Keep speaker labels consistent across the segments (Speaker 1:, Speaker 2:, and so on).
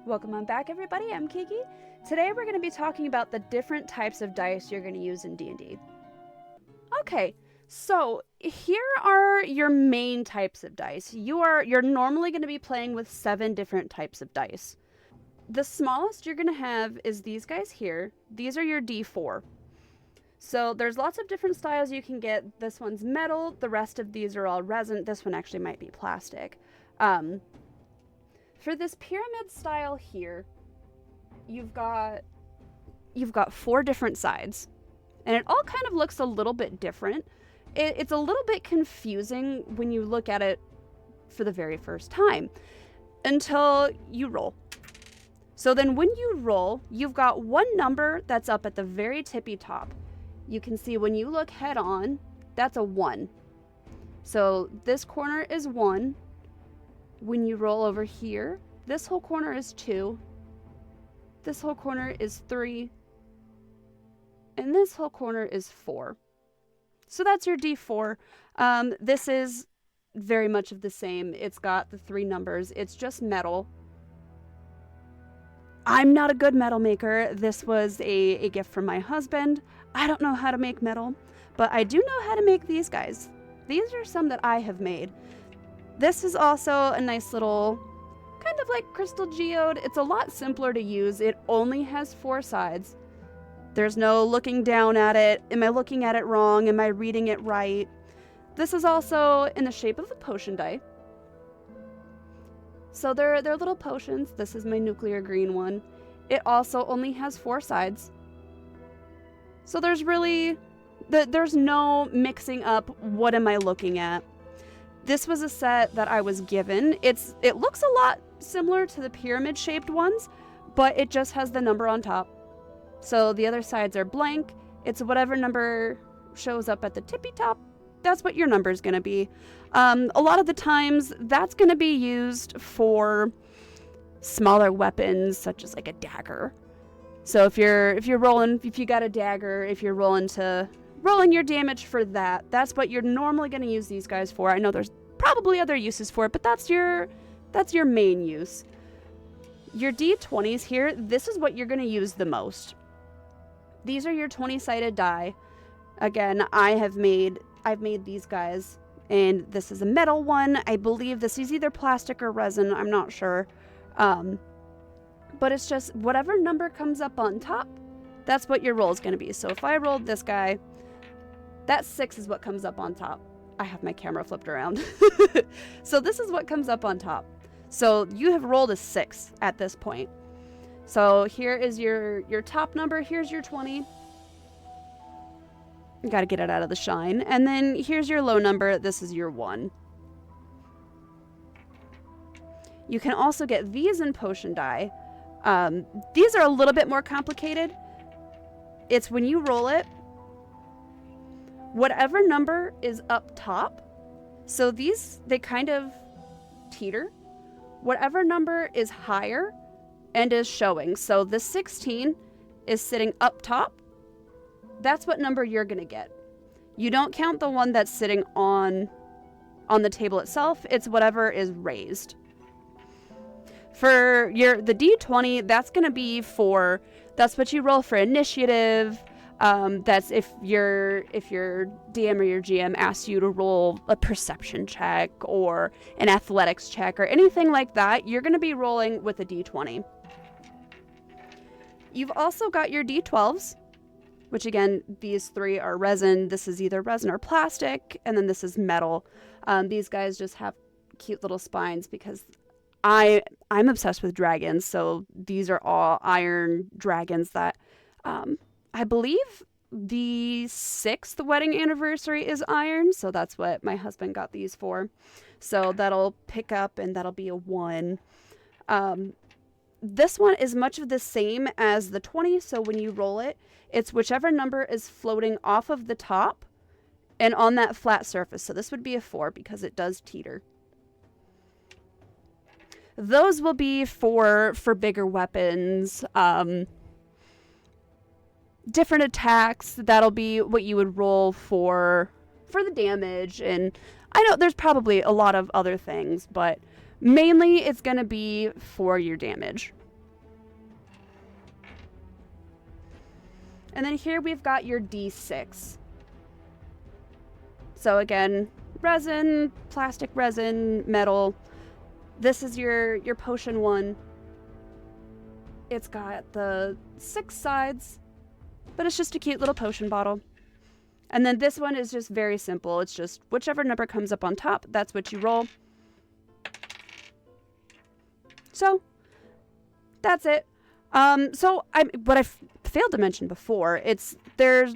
Speaker 1: Welcome on back, everybody. I'm Kiki. Today we're going to be talking about the different types of dice you're going to use in D&D. Okay, so here are your main types of dice. You're normally going to be playing with 7 different types of dice. The smallest you're going to have is these guys here. These are your D4. So there's lots of different styles you can get. This one's metal. The rest of these are all resin. This one actually might be plastic. For this pyramid style here, you've got 4 different sides, and it all kind of looks a little bit different. It's a little bit confusing when you look at it for the very first time until you roll. So then when you roll, you've got one number that's up at the very tippy top. You can see when you look head on, that's a 1. So this corner is 1. When you roll over here, this whole corner is 2. This whole corner is 3. And this whole corner is 4. So that's your D4. This is very much of the same. It's got the 3 numbers. It's just metal. I'm not a good metal maker. This was a gift from my husband. I don't know how to make metal, but I do know how to make these guys. These are some that I have made. This is also a nice little, kind of like crystal geode. It's a lot simpler to use. It only has 4 sides. There's no looking down at it. Am I looking at it wrong? Am I reading it right? This is also in the shape of a potion die. So they're little potions. This is my nuclear green one. It also only has 4 sides. So there's no mixing up what am I looking at. This was a set that I was given. It looks a lot similar to the pyramid shaped ones, but it just has the number on top. So the other sides are blank. It's whatever number shows up at the tippy top. That's what your number is going to be. A lot of the times that's going to be used for smaller weapons such as like a dagger. So if you got a dagger, if you're rolling your damage for that, that's what you're normally going to use these guys for. I know there's probably other uses for it, but that's your main use. Your D20s here, this is what you're going to use the most. These are your 20-sided die. Again, I've made these guys, and this is a metal one. I believe this is either plastic or resin. I'm not sure. But it's just whatever number comes up on top, that's what your roll is going to be. So if I rolled this guy, that 6 is what comes up on top. I have my camera flipped around. So this is what comes up on top. So you have rolled a 6 at this point. So here is your top number. Here's your 20. You got to get it out of the shine. And then here's your low number. This is your 1. You can also get these in potion die. These are a little bit more complicated. It's when you roll it, whatever number is up top, so these, they kind of teeter. Whatever number is higher and is showing. So the 16 is sitting up top. That's what number you're going to get. You don't count the one that's sitting on the table itself. It's whatever is raised. For the D20, that's going to be that's what you roll for initiative. That's if your DM or your GM asks you to roll a perception check or an athletics check or anything like that, you're going to be rolling with a D20. You've also got your D12s, which again, these 3 are resin. This is either resin or plastic, and then this is metal. These guys just have cute little spines because I'm obsessed with dragons, so these are all iron dragons that I believe the 6th wedding anniversary is iron, so that's what my husband got these for. So that'll pick up, and that'll be a 1. This one is much of the same as the 20, so when you roll it, it's whichever number is floating off of the top and on that flat surface. So this would be a 4 because it does teeter. Those will be for bigger weapons, different attacks. That'll be what you would roll for the damage. And I know there's probably a lot of other things, but mainly it's going to be for your damage. And then here we've got your D6. So again, resin, plastic resin, metal. This is your potion one. It's got the 6 sides, but it's just a cute little potion bottle. And then this one is just very simple. It's just whichever number comes up on top, that's what you roll. So that's it. What I failed to mention before, there's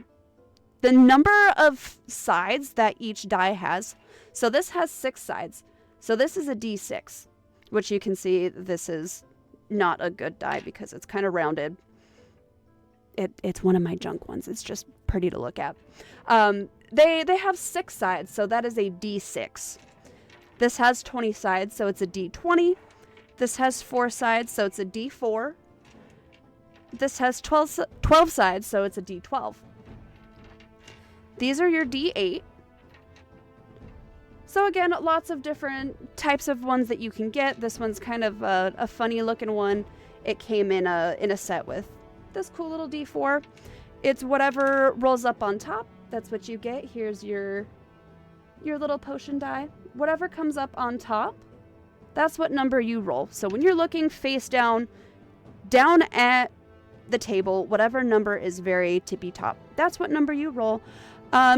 Speaker 1: the number of sides that each die has. So this has 6 sides. So this is a D6, which you can see this is not a good die because it's kind of rounded. It's one of my junk ones. It's just pretty to look at. They have 6 sides, so that is a D6. This has 20 sides, so it's a D20. This has 4 sides, so it's a D4. This has 12 sides, so it's a D12. These are your D8. So again, lots of different types of ones that you can get. This one's kind of a funny looking one. It came in a set with this cool little D4. It's whatever rolls up on top. That's what you get. Here's your little potion die. Whatever comes up on top, that's what number you roll. So when you're looking face down at the table, whatever number is very tippy top, that's what number you roll.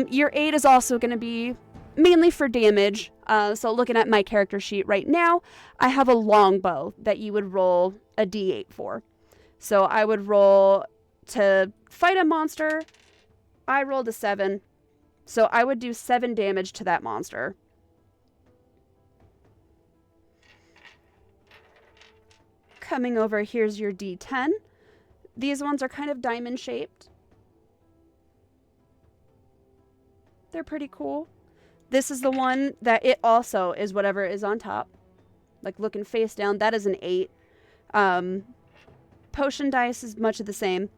Speaker 1: Your 8 is also going to be mainly for damage. So looking at my character sheet right now, I have a longbow that you would roll a D8 for. So I would roll to fight a monster. I rolled a 7. So I would do 7 damage to that monster. Coming over, here's your D10. These ones are kind of diamond shaped. They're pretty cool. This is the one that it also is whatever is on top. Like looking face down, that is an 8. Potion dice is much of the same.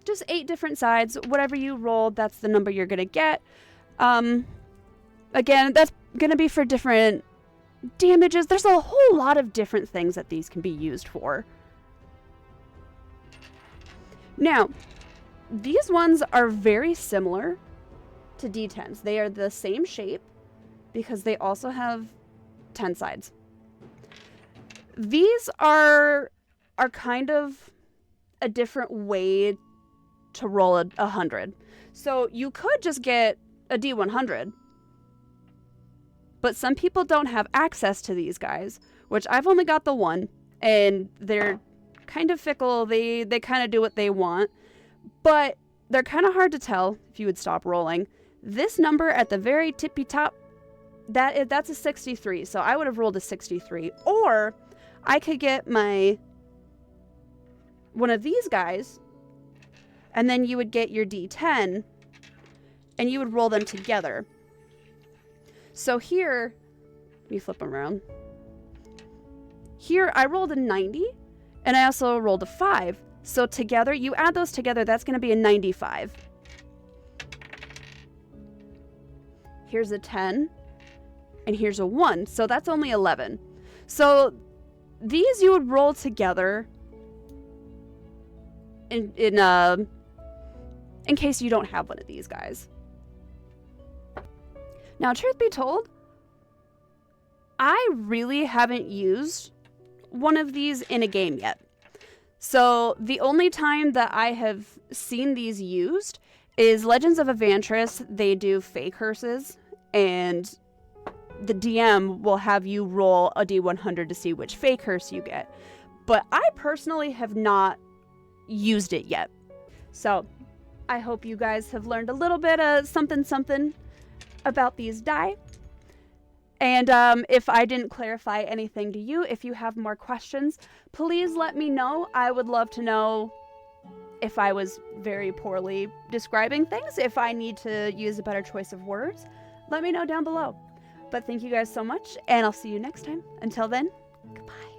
Speaker 1: Just 8 different sides. Whatever you roll, that's the number you're going to get. Again, that's going to be for different damages. There's a whole lot of different things that these can be used for. Now, these ones are very similar to D10s. They are the same shape because they also have 10 sides. These are kind of a different way to roll a 100. So you could just get a D100. But some people don't have access to these guys, which I've only got the one, and they're kind of fickle. They kind of do what they want, but they're kind of hard to tell if you would stop rolling. This number at the very tippy top, that's a 63, so I would have rolled a 63. Or I could get one of these guys, and then you would get your D10, and you would roll them together. So here, let me flip them around. Here, I rolled a 90, and I also rolled a 5. So together, you add those together, that's going to be a 95. Here's a 10, and here's a 1. So that's only 11. So these you would roll together in case you don't have one of these guys. Now, truth be told, I really haven't used one of these in a game yet. So the only time that I have seen these used is Legends of Evantris. They do Fey curses, and the DM will have you roll a D100 to see which Fey curse you get. But I personally have not used it yet. So I hope you guys have learned a little bit of something about these die. And if I didn't clarify anything to you, if you have more questions, please let me know. I would love to know if I was very poorly describing things, if I need to use a better choice of words. Let me know down below. But thank you guys so much, and I'll see you next time. Until then, goodbye.